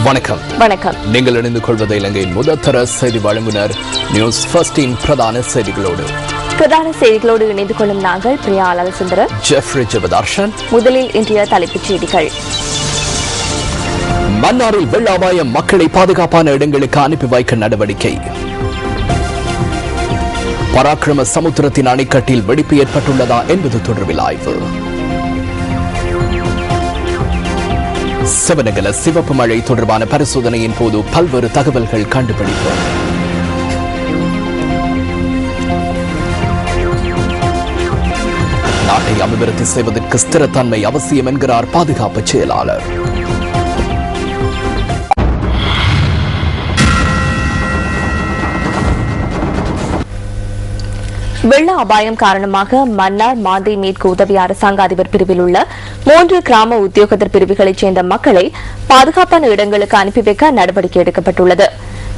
வணக்கம். நீங்கள் இணைந்து கொள்வது இலங்கையின் முதற்தர செய்தி வழங்குனர் நியூஸ் ஃபர்ஸ்டின் பிரதான செய்திகளோடு இணைந்து கொள்ளும் நாங்கள் பிரியா அலசுந்தரன், ஜெஃப்ரி ஜெபதார்ஷன். முதலில் இன்றைய தலைப்புச் செய்திகள். மன்னாரில் வெள்ள அபாயம், மக்களை பாதுகாப்பான இடங்களுக்கு அனுப்பி வைக்க நடவடிக்கை. பராக்கிரம சமுத்திரத்தின் அணைக்கட்டில் வெடிப்பு ஏற்பட்டுள்ளதா என்பது தொடர்பில் ஆய்வு. செவனகல சிவப்பு மழை தொடர்பான பரிசோதனையின் போது பல்வேறு தகவல்கள் கண்டுபிடிப்பு. நாட்டை அபிவிருத்தி செய்வதற்கு ஸ்திரத்தன்மை அவசியம் என்கிறார் பாதுகாப்பு செயலாளர். வெள்ள அபாயம் காரணமாக மன்னார் மாந்தை மேற்கு உதவி அரசாங்க அதிபர் பிரிவில் உள்ள 3 கிராம உத்தியோகத்தர் பிரிவுகளைச் சேர்ந்த மக்களை பாதுகாப்பான இடங்களுக்கு அனுப்பி வைக்க நடவடிக்கை எடுக்கப்பட்டுள்ளது.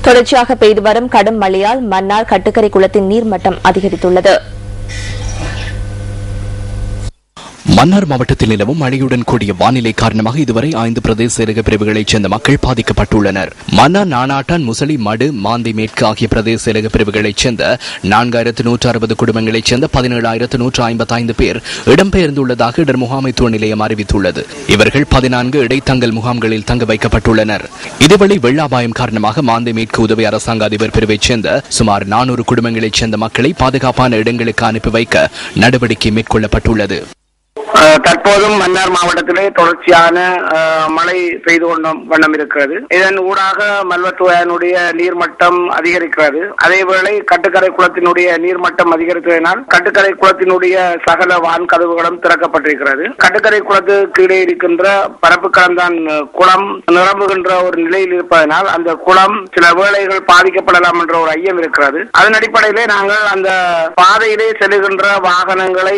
தொடர்ச்சியாக பெய்து வரும் கடும் மழையால் மன்னார் கட்டுக்கரை குளத்தின் நீர்மட்டம் அதிகரித்துள்ளது. மன்னார் மாவட்டத்தில் நிலவும் மழையுடன் கூடிய வானிலை காரணமாக இதுவரை 5 பிரதேச செயலக பிரிவுகளைச் சேர்ந்த மக்கள் பாதிக்கப்பட்டுள்ளனர். மன்னார், நானாட்டான், முசலி, மடு, மாந்தை மேற்கு ஆகிய பிரதேச செயலக பிரிவுகளைச் சேர்ந்த 4160 குடும்பங்களைச் சேர்ந்த 17,155 பேர் இடம்பெயர்ந்துள்ளதாக இடர் முகாமைத்துவ நிலையம் அறிவித்துள்ளது. இவர்கள் 14 இடைத்தங்கல் முகாம்களில் தங்க வைக்கப்பட்டுள்ளனர். இதுவரை வெள்ள அபாயம் காரணமாக மாந்தை மேற்கு உதவி அரசாங்க அதிபர் பிரிவைச் சேர்ந்த சுமார் 400 குடும்பங்களைச் சேர்ந்த மக்களை பாதுகாப்பான இடங்களுக்கு அனுப்பி வைக்க நடவடிக்கை மேற்கொள்ளப்பட்டுள்ளது. தற்போதும் மன்னார் மாவட்டத்திலே தொடர்ச்சியான மழை பெய்து வண்ணம் இருக்கிறது. இதன் ஊடாக மல்வத்துவனுடைய நீர்மட்டம் அதிகரிக்கிறது. அதேவேளை கட்டுக்கரை குளத்தினுடைய நீர்மட்டம் அதிகரித்ததனால் கட்டுக்கரை குளத்தினுடைய சகல வான் கதவுகளும் திறக்கப்பட்டிருக்கிறது. கட்டுக்கரை குளத்துக்கு கீழே இருக்கின்ற பரப்பு கலந்தான் குளம் நிரம்புகின்ற ஒரு நிலையில் இருப்பதனால் அந்த குளம் சில வேளைகள் பாதிக்கப்படலாம் என்ற ஒரு ஐயம் இருக்கிறது. அதன் அடிப்படையிலே நாங்கள் அந்த பாதையிலே செல்லுகின்ற வாகனங்களை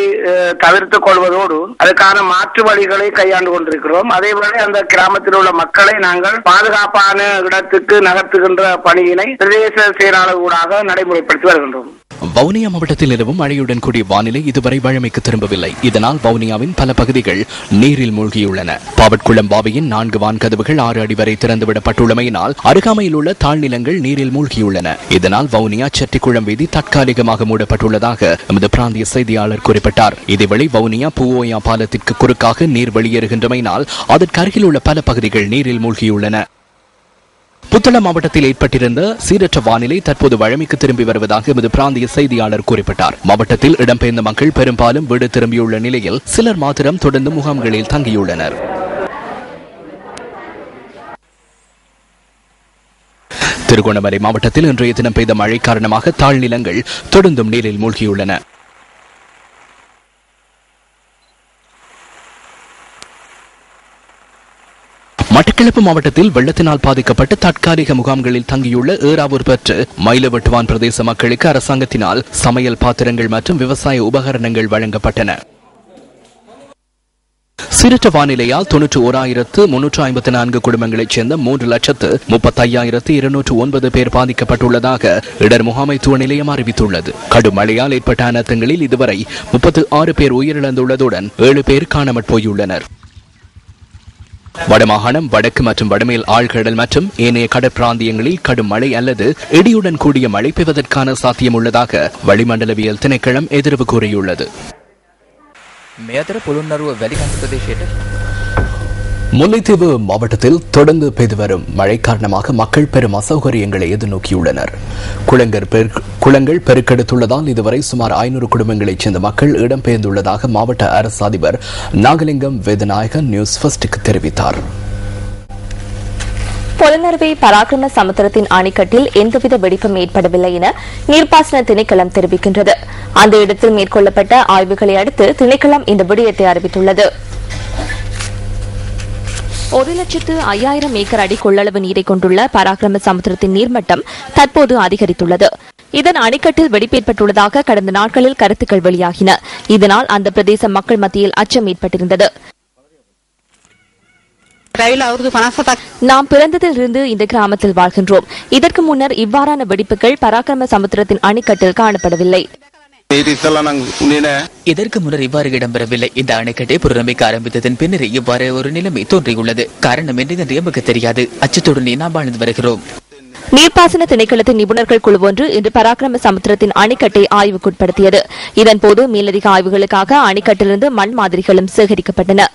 தவிர்த்துக் கொள்வதோடு அதுக்கான மாற்று வழிகளை கையாண்டு கொண்டிருக்கிறோம். அதேவேளை அந்த கிராமத்தில் உள்ள மக்களை நாங்கள் பாதுகாப்பான இடத்துக்கு நகர்த்துகின்ற பணியினை பிரதேச செயலாளர் ஊடாக நடைமுறைப்படுத்தி வருகின்றோம். வவுனியா மாவட்டத்தில் நிலவும் மழையுடன் கூடிய வானிலை இதுவரை வழமைக்கு திரும்பவில்லை. இதனால் வவுனியாவின் பல பகுதிகள் நீரில் மூழ்கியுள்ளன. பாவட்குளம் பாவையின் 4 வான்கதவுகள் 6 அடி வரை திறந்துவிடப்பட்டுள்ளமையினால் அருகாமையில் உள்ள தாழ்நிலங்கள் நீரில் மூழ்கியுள்ளன. இதனால் வவுனியா செட்டிக்குளம் வீதி தற்காலிகமாக மூடப்பட்டுள்ளதாக எமது பிராந்திய செய்தியாளர் குறிப்பிட்டார். இதேவேளை வவுனியா பூவோயா பாலத்திற்கு குறுக்காக நீர் வெளியேறுகின்றமையினால் அதற்கு அருகில் உள்ள பல பகுதிகள் நீரில் மூழ்கியுள்ளன. புத்தளம் மாவட்டத்தில் ஏற்பட்டிருந்த சீரற்ற வானிலை தற்போது வழமைக்கு திரும்பி வருவதாக எமது பிராந்திய செய்தியாளர் குறிப்பிட்டார். மாவட்டத்தில் இடம்பெயர்ந்த மக்கள் பெரும்பாலும் வீடு திரும்பியுள்ள நிலையில் சிலர் மாத்திரம் தொடர்ந்து முகாம்களில் தங்கியுள்ளனர். திருகோணமலை மாவட்டத்தில் இன்றைய தினம் பெய்த மழை காரணமாக தாழ்நிலங்கள் தொடர்ந்தும் நீரில் மூழ்கியுள்ளன. மட்டக்களப்பு மாவட்டத்தில் வெள்ளத்தினால் பாதிக்கப்பட்டு தற்காலிக முகாம்களில் தங்கியுள்ள ஏறாவூர் பெற்று மயிலவட்டுவான் பிரதேச மக்களுக்கு அரசாங்கத்தினால் சமையல் பாத்திரங்கள் மற்றும் விவசாய உபகரணங்கள் வழங்கப்பட்டன. சீரற்ற வானிலையால் 91,354 குடும்பங்களைச் சேர்ந்த 3,35,209 பேர் பாதிக்கப்பட்டுள்ளதாக இடர் முகாமைத்துவ நிலையம் அறிவித்துள்ளது. கடும் மழையால் ஏற்பட்ட அனர்த்தங்களில் இதுவரை 36 பேர் உயிரிழந்துள்ளதுடன் 7 பேர் காணாமற் போயுள்ளனர். வடமாகாணம், வடக்கு மற்றும் வடமேல் ஆழ்கடல் மற்றும் ஏனைய கடற்பிராந்தியங்களில் கடும் மழை அல்லது இடியுடன் கூடிய மழை பெய்வதற்கான சாத்தியம் உள்ளதாக வளிமண்டலவியல் திணைக்களம் எதிர்வு கூறியுள்ளது. முல்லைத்தீவு மாவட்டத்தில் தொடர்ந்து பெய்து வரும் மழை காரணமாக மக்கள் பெரும் அசௌகரியங்களை எதிர்நோக்கியுள்ளனர். குளங்கள் பெருக்கெடுத்துள்ளதால் இதுவரை சுமார் 500 குடும்பங்களைச் சேர்ந்த மக்கள் இடம்பெயர்ந்துள்ளதாக மாவட்ட அரசு அதிபர் நாகலிங்கம் வேதநாயகன் நியூஸ் ஃபர்ஸ்டுக்கு தெரிவித்தார். பொலனறுவை பராக்கிரம சமுத்திரத்தின் அணைக்கட்டில் எந்தவித வெடிப்பும் ஏற்படவில்லை என நீர்ப்பாசன திணைக்களம் தெரிவிக்கின்றது. அந்த இடத்தில் மேற்கொள்ளப்பட்ட ஆய்வுகளை அடுத்து திணைக்களம் இந்த விடயத்தை அறிவித்துள்ளது. 1,05,000 ஏக்கர் அடி கொள்ளளவு நீரை கொண்டுள்ள பராக்கிரம சமுத்திரத்தின் நீர்மட்டம் தற்போது அதிகரித்துள்ளது. இதன் அணைக்கட்டில் வெடிப்பு ஏற்பட்டுள்ளதாக கடந்த நாட்களில் கருத்துக்கள் வெளியாகின. இதனால் அந்த பிரதேச மக்கள் மத்தியில் அச்சம் ஏற்பட்டிருந்தது. நாம் பிறந்ததிலிருந்து இந்த கிராமத்தில் வாழ்கின்றோம். இதற்கு முன்னர் இவ்வாறான வெடிப்புகள் பராக்கிரம சமுத்திரத்தின் அணைக்கட்டில் காணப்படவில்லை. இதற்கு முன்னர் இவ்வாறு இடம்பெறவில்லை. இந்த அணைக்கட்டை புனரமைக்க ஆரம்பித்ததன் பின்னர் இவ்வாறு ஒரு நிலைமை தோன்றியுள்ளது. காரணம் என்று எமக்கு தெரியாது. அச்சத்துடன் நாம் வாழ்ந்து வருகிறோம். நீர்ப்பாசன திணைக்களத்தின் நிபுணர்கள் குழு ஒன்று இன்று பராக்கிரம சமுத்திரத்தின் அணைக்கட்டை ஆய்வுக்குட்படுத்தியது. இதன்போது மேலதிக ஆய்வுகளுக்காக அணைக்கட்டிலிருந்து மண் மாதிரிகளும் சேகரிக்கப்பட்டன.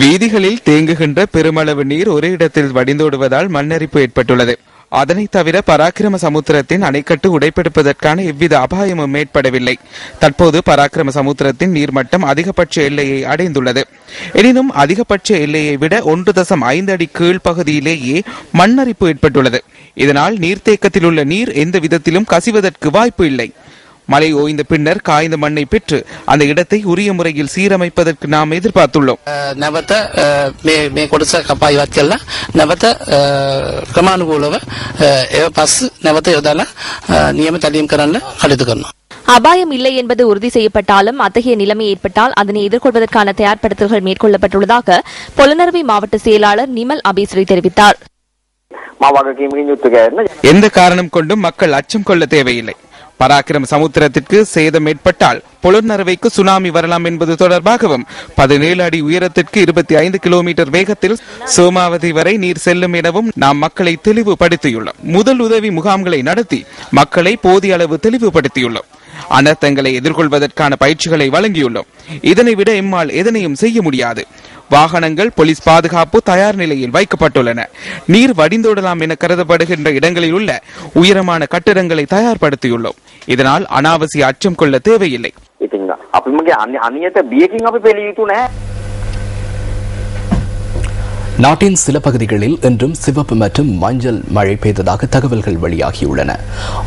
வீதிகளில் தேங்குகின்ற பெருமளவு நீர் ஒரே இடத்தில் வடிந்தோடுவதால் மண்ணரிப்பு ஏற்பட்டுள்ளது. அதனை தவிர பராக்கிரம சமுத்திரத்தின் அணைக்கட்டு உடைப்பெடுப்பதற்கான எவ்வித அபாயமும் ஏற்படவில்லை. தற்போது பராக்கிரம சமுத்திரத்தின் நீர்மட்டம் அதிகபட்ச எல்லையை அடைந்துள்ளது. எனினும் அதிகபட்ச எல்லையை விட 1.5 அடி கீழ்ப்பகுதியிலேயே மண்ணரிப்பு ஏற்பட்டுள்ளது. இதனால் நீர்த்தேக்கத்தில் உள்ள நீர் எந்த விதத்திலும் கசிவதற்கு வாய்ப்பு இல்லை. மழை ஓய்ந்த பின்னர் காய்ந்த மண்ணை பெற்று அந்த இடத்தை உரிய முறையில் சீரமைப்பதற்கு நாம் எதிர்பார்த்துள்ளோம். அபாயம் இல்லை என்பது உறுதி செய்யப்பட்டாலும் அத்தகைய நிலைமை ஏற்பட்டால் அதனை எதிர்கொள்வதற்கான தயார்படுத்தல்கள் மேற்கொள்ளப்பட்டுள்ளதாக பொலனறுவை மாவட்ட செயலாளர் நிமல் அபிஸ்ரீ தெரிவித்தார். எந்த காரணம் கொண்டும் மக்கள் அச்சம் கொள்ள தேவையில்லை. பராக்கிரம சமுத்திரத்திற்கு சேதம் ஏற்பட்டால் பொலனறுவைக்கு சுனாமி வரலாம் என்பது தொடர்பாகவும் 17 அடி உயரத்திற்கு 25 கிலோமீட்டர் வேகத்தில் சோமாவதி வரை நீர் செல்லும் எனவும் நாம் மக்களை தெளிவுபடுத்தியுள்ளோம். முதல் உதவி முகாம்களை நடத்தி மக்களை போதிய அளவு தெளிவுபடுத்தியுள்ளோம். அனர்த்தங்களை எதிர்கொள்வதற்கான பயிற்சிகளை வழங்கியுள்ளோம். இதனை விட எம்மால் எதனையும் செய்ய முடியாது. வாகனங்கள், போலீஸ் பாதுகாப்பு தயார் நிலையில் வைக்கப்பட்டுள்ளன. நீர் வடிந்தோடலாம் என கருதப்படுகின்ற இடங்களில் உள்ள உயரமான கட்டிடங்களை தயார்படுத்தியுள்ளோம். இதனால் அனாவசிய அச்சம் கொள்ள தேவையில்லை. நாட்டின் சில பகுதிகளில் இன்றும் சிவப்பு மற்றும் மஞ்சள் மழை பெய்ததாக தகவல்கள் வெளியாகியுள்ளன.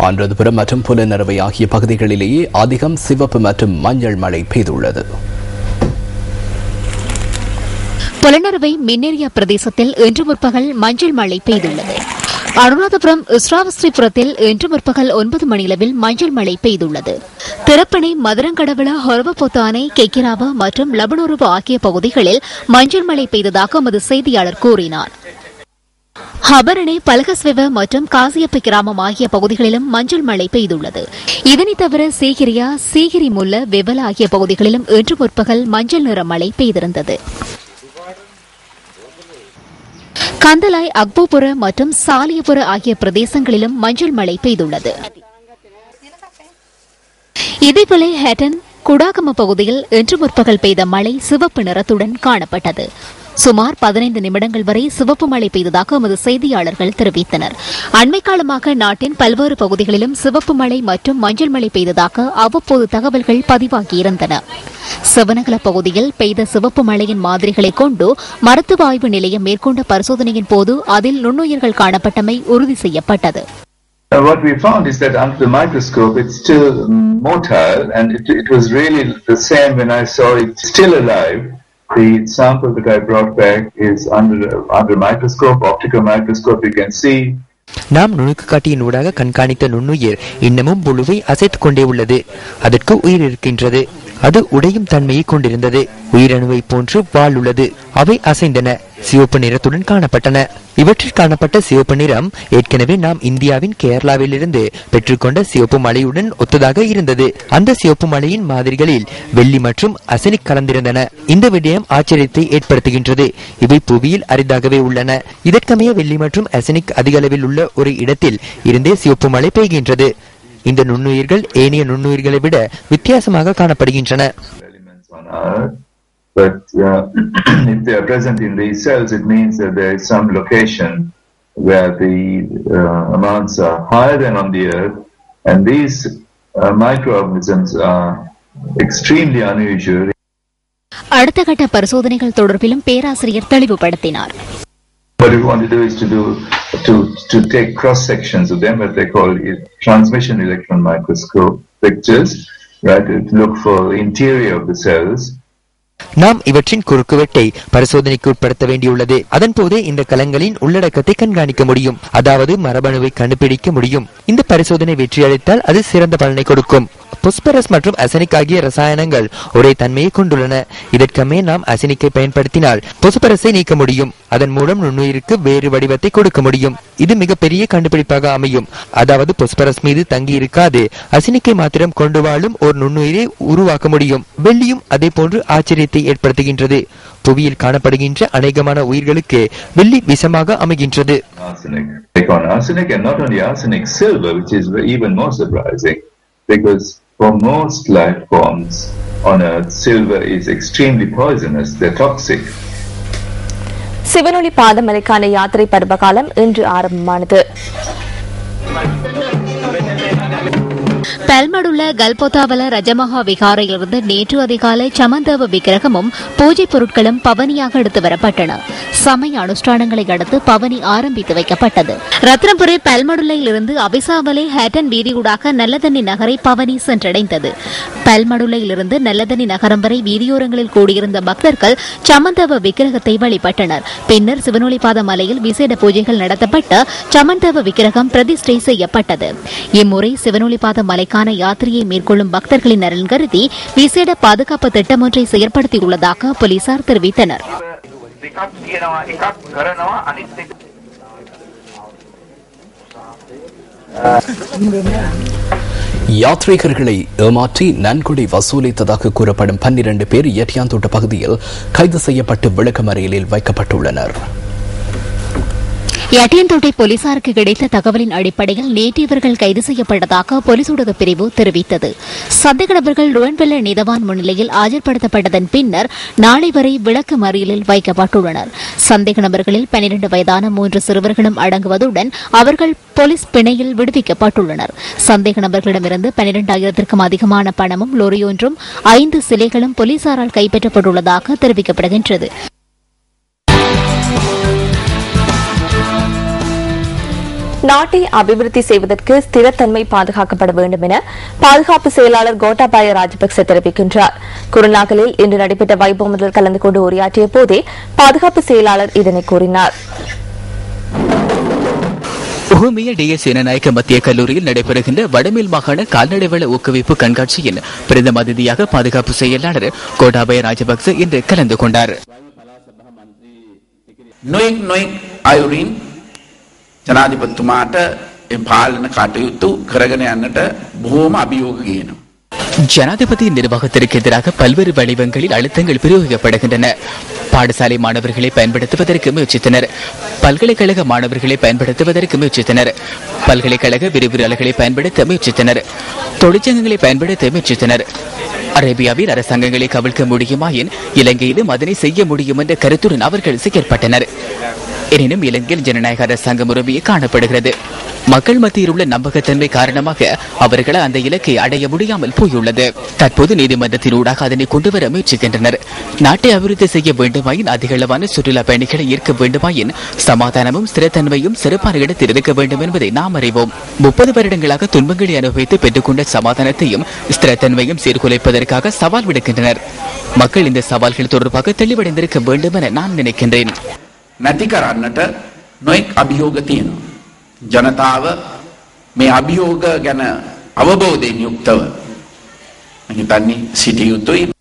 அனுராதபுரம் மற்றும் புலனறுவை ஆகிய பகுதிகளிலேயே அதிகம் சிவப்பு மற்றும் மஞ்சள் மழை பெய்துள்ளது. புலனறுவை மின்னேரியா பிரதேசத்தில் இன்று முற்பகல் மஞ்சள் மழை பெய்துள்ளது. அனுராதபுரம் ஸ்ராவஸ்ரீபுரத்தில் இன்று முற்பகல் 9 மணியளவில் மஞ்சள் மழை பெய்துள்ளது. திறப்பணி, மதுரங்கடவள, ஹொரவபொத்தானை, கெக்கிராவ மற்றும் லபனோருவ ஆகிய பகுதிகளில் மஞ்சள் மழை பெய்ததாக எமது செய்தியாளர் கூறினார். ஹபரணை, பலகஸ்வெவ மற்றும் காசியப்ப கிராமம் ஆகிய பகுதிகளிலும் மஞ்சள் மழை பெய்துள்ளது. இதனை தவிர சீகிரியா, சீகிரி முல்ல, வெவல ஆகிய பகுதிகளிலும் இன்று முற்பகல் மஞ்சள் நிற மழை பெய்திருந்தது. கந்தலாய், அக்போபுர மற்றும் சாலியபுர ஆகிய பிரதேசங்களிலும் மஞ்சள் மழை பெய்துள்ளது. இதேபோல ஹேட்டன், குடாகம பகுதியில் இன்று முற்பகல் பெய்த மழை சிவப்பு நிறத்துடன் காணப்பட்டது. சுமார் 15 நிமிடங்கள் வரை சிவப்பு மழை பெய்ததாக எமது செய்தியாளர்கள் தெரிவித்தனர். அண்மை காலமாக நாட்டின் பல்வேறு பகுதிகளிலும் சிவப்பு மழை மற்றும் மஞ்சள் மழை பெய்ததாக அவ்வப்போது தகவல்கள் பதிவாகியிருந்தன. செவனகல பகுதியில் பெய்த சிவப்பு மழையின் மாதிரிகளை கொண்டு மருத்துவ ஆய்வு நிலையம் மேற்கொண்ட பரிசோதனையின் போது அதில் நுண்ணுயிர்கள் காணப்பட்டமை உறுதி செய்யப்பட்டது. What we found is that under the microscope it's still motile, and it was really the same when I saw it still alive. The sample that I brought back is under microscope, optical microscope. You can see. நாம் நுணுக்கு காட்டியின் ஊடாக கண்காணித்த நுண்ணுயிர் இன்னமும் புழுவை அசைத்துக் கொண்டே உள்ளது. அதற்கு உயிர் இருக்கின்றது. அது உடையும் தன்மையை கொண்டிருந்தது. உயிரணுவை போன்று வால் உள்ளது. அவை அசைந்தன. சிவப்பு நிறத்துடன் காணப்பட்டன. இவற்றில் காணப்பட்ட சிவப்பு நிறம் ஏற்கனவே நாம் இந்தியாவின் கேரளாவிலிருந்து பெற்றுக்கொண்ட சிவப்பு மலையுடன் ஒத்ததாக இருந்தது. அந்த சிவப்பு மலையின் மாதிரிகளில் வெள்ளி மற்றும் அசனிக் கலந்திருந்தன. இந்த விடயம் ஆச்சரியத்தை ஏற்படுத்துகின்றது. இவை புவியில் அரிதாகவே உள்ளன. இதற்கமைய வெள்ளி மற்றும் அசனிக் அதிக அளவில் உள்ள ஒரு இடத்தில் இருந்தே சிவப்பு மலை பெய்கின்றது. இந்த நுண்ணுயிர்கள் ஏனைய நுண்ணுயிர்களை விட வித்தியாசமாக காணப்படுகின்றன. But if they are present in these cells, it means that there is some location where the amounts are higher than on the earth, and these microorganisms are extremely unusual. அடுத்த கட்ட பரிசோதனைகள் தொடர்பிலும் பேராசிரியர் தெளிவுபடுத்தினார். What we want to do is to take cross sections of them, what they call transmission electron microscope pictures, right? To look for the interior of the cells. நாம் இவற்றின் குறுக்குவெட்டை பரிசோதனைக்கு உட்படுத்த வேண்டியுள்ளது. அதன் போதே இந்த கலங்களின் உள்ளடக்கத்தை கண்காணிக்க முடியும். அதாவது மரபணுவை கண்டுபிடிக்க முடியும். இந்த பரிசோதனை வெற்றியளித்தால் அது சிறந்த பலனை கொடுக்கும். பொஸ்பரஸ் மற்றும் அசனிக் ஆகிய ரசாயனங்கள் ஒரே தன்மையை கொண்டுள்ளன. இதற்கமே நாம் அசனிக்கை பயன்படுத்தினால் பொஸ்பரஸை நீக்க முடியும். அதன் மூலம் நுண்ணுயிருக்கு வேறு வடிவத்தை கொடுக்க முடியும். இது மிகப்பெரிய கண்டுபிடிப்பாக அமையும். அதாவது பொஸ்பரஸ் மீது தங்கி இருக்காது அசினிக்கை மாத்திரம் கொண்டு வாழும் ஒரு நுண்ணுயிரை உருவாக்க முடியும். வெள்ளியும் அதே போன்று ஆச்சரியத்தை ஏற்படுத்துகின்றது. புவியில் காணப்படுகின்ற அநேகமான உயிர்களுக்கு வெள்ளி விஷமாக அமைகின்றது. Arsenic, and not only arsenic, silver, which is even more surprising, because for most life forms on Earth, silver is extremely poisonous. They're toxic. சிவனொளி பாதமலைக்கான யாத்திரை பருவகாலம் இன்று ஆரம்பமானது. பெல்மடுள்ள கல்பொத்தாவல ரஜமகா விகாரையிலிருந்து நேற்று அதிகாலை சமந்தவ விக்கிரகமும் பூஜை பொருட்களும் பவனியாக எடுத்து வரப்பட்டன. சமய அனுஷ்டானங்களை அடுத்து பவனி ஆரம்பித்து வைக்கப்பட்டது. ரத்னபுரி பெல்மடுல்லையிலிருந்து அபிசாவலை ஹேட்டன் வீதியூடாக நல்லதண்ணி நகரை பவனி சென்றடைந்தது. பெல்மடுல்லையிலிருந்து நல்லதண்ணி நகரம் வரை வீதியோரங்களில் கூடியிருந்த பக்தர்கள் சமந்தவ விக்கிரகத்தை வழிபட்டனர். பின்னர் சிவனொளிபாத மலையில் விசேட பூஜைகள் நடத்தப்பட்டு சமந்தவ விக்கிரகம் பிரதிஷ்டை செய்யப்பட்டது. இம்முறை சிவனொளிபாத மலைக்கான யாத்திரையை மேற்கொள்ளும் பக்தர்களின் நலன் கருதி விசேட பாதுகாப்பு திட்டம் ஒன்றை செயற்படுத்தியுள்ளதாக போலீசார் தெரிவித்தனர். யாத்ரீகர்களை ஏமாற்றி நன்கொடை வசூலித்ததாக கூறப்படும் 12 பேர் எட்டியாந்தோட்ட பகுதியில் கைது செய்யப்பட்டு விளக்கமறியலில் வைக்கப்பட்டுள்ளனர். எட்டியந்தோட்டை போலீசாருக்கு கிடைத்த தகவலின் அடிப்படையில் நேற்று இவர்கள் கைது செய்யப்பட்டதாக போலீஸ் ஊடக பிரிவு தெரிவித்தது. சந்தேக நபர்கள் ருவன்வெல்ல நீதவான் முன்னிலையில் ஆஜர்படுத்தப்பட்டதன் பின்னர் நாளை வரை விளக்கு மறியலில் வைக்கப்பட்டுள்ளனர். சந்தேக நபர்களில் 12 வயதான 3 சிறுவர்களும் அடங்குவதுடன் அவர்கள் போலீஸ் பிணையில் விடுவிக்கப்பட்டுள்ளனர். சந்தேக நபர்களிடமிருந்து 12,000க்கும் அதிகமான பணமும் லொரியொன்றும் 5 சிலைகளும் போலீசாரால் கைப்பற்றப்பட்டுள்ளதாக தெரிவிக்கப்படுகின்றது. நாட்டை அபிவிருத்தி செய்வதற்கு ஸ்திரத்தன்மை பாதுகாக்கப்பட வேண்டும் என பாதுகாப்பு செயலாளர் கோட்டாபாய ராஜபக்ச தெரிவிக்கின்றார். குருநாகலில் இன்று நடைபெற்ற வைபவத்தில் கலந்து கொண்டு உரையாற்றிய போதே பாதுகாப்பு செயலாளர் இதனை கூறினார். உஹுமிய டிஎஸ் சேனநாயக்க மத்திய கல்லூரியில் நடைபெறுகின்ற வடமேல் மாகாண கால்நடை வள ஊக்குவிப்பு கண்காட்சியின் பிரதம அதிதியாக பாதுகாப்பு செயலாளர் கோட்டாபய ராஜபக்ச இன்று கலந்து கொண்டார். ජනාධිපතිතුමාට ඒ පාලන කටයුතු කරගෙන යන්නට බොහෝම අභියෝග කියනවා. ஜனாதிபதி நிர்வாகத்திற்கு எதிராக பல்வேறு வடிவங்களில் அழுத்தங்கள் பிரயோகிக்கப்படுகின்றன. பாடசாலை மாணவர்களை பயன்படுத்துவதற்கு முயற்சித்தனர். பல்கலைக்கழக மாணவர்களை பயன்படுத்துவதற்கு முயற்சித்தனர். பல்கலைக்கழக விரிவுரையாளர்களை பயன்படுத்த முயற்சித்தனர். தொழிற்சங்கங்களை பயன்படுத்த முயற்சித்தனர். அரேபியாவில் அரசாங்கங்களை கவிழ்க்க முடியுமாயின் இலங்கையிலும் அதனை செய்ய முடியும் என்ற கருத்துடன் அவர்கள் செயற்பட்டனர். எனினும் இலங்கையில் ஜனநாயக அரசாங்கம் உரிமையை காணப்படுகிறது. மக்கள் மத்தியில் உள்ள நம்பகத்தன்மை காரணமாக அவர்கள் அந்த இலக்கை அடைய முடியாமல் போயுள்ளது. தற்போது நீதிமன்றத்தினூடாக அதனை கொண்டுவர முயற்சிக்கின்றனர். நாட்டை அபிவிருத்தி செய்ய வேண்டுமாயின் அதிகளவான சுற்றுலா பயணிகளை ஈர்க்க வேண்டுமாயின் சமாதானமும் ஸ்திரத்தன்மையும் சிறப்பான இடத்தில் இருக்க வேண்டும் என்பதை நாம் அறிவோம். 30 வருடங்களாக துன்பங்களை அனுபவித்து பெற்றுக்கொண்ட சமாதானத்தையும் ஸ்திரத்தன்மையும் சீர்குலைப்பதற்காக சவால் விடுக்கின்றனர். மக்கள் இந்த சவால்கள் தொடர்பாக தெளிவடைந்திருக்க வேண்டும் என நான் நினைக்கின்றேன். නැති කරන්නට නොයෙක් අභියෝග තියෙනවා. ජනතාව මේ අභියෝග ගැන අවබෝධයෙන් යුක්තව හිතන්නේ සිටිය යුතුයි.